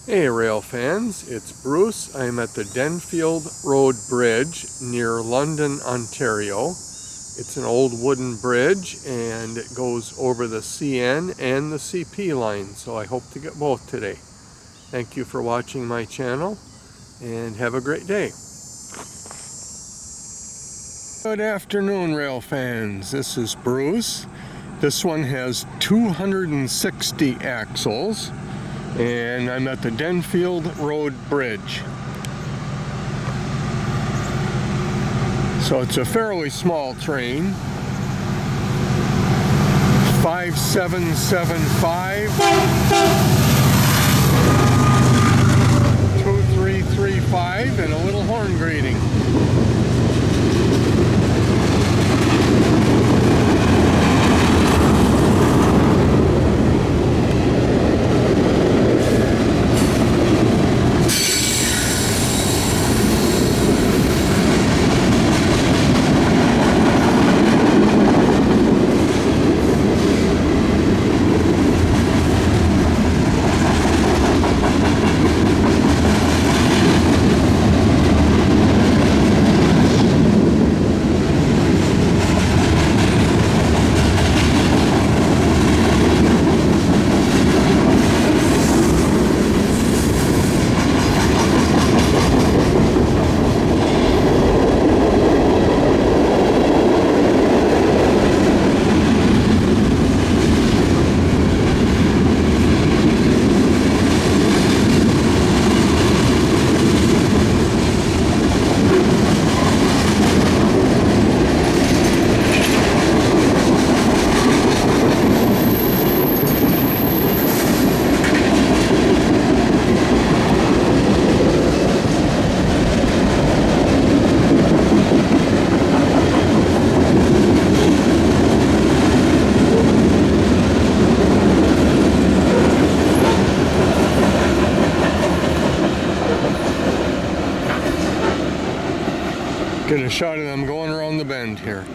Hey rail fans, it's Bruce. I'm at the Denfield Rd Bridge near London, Ontario. It's an old wooden bridge and it goes over the CN and the CP line, so I hope to get both today. Thank you for watching my channel and have a great day. Good afternoon rail fans, this is Bruce. This one has 260 axles. And I'm at the Denfield Rd Bridge. So it's a fairly small train. 5775 2335 and a little horn greeting. Get a shot of them going around the bend here.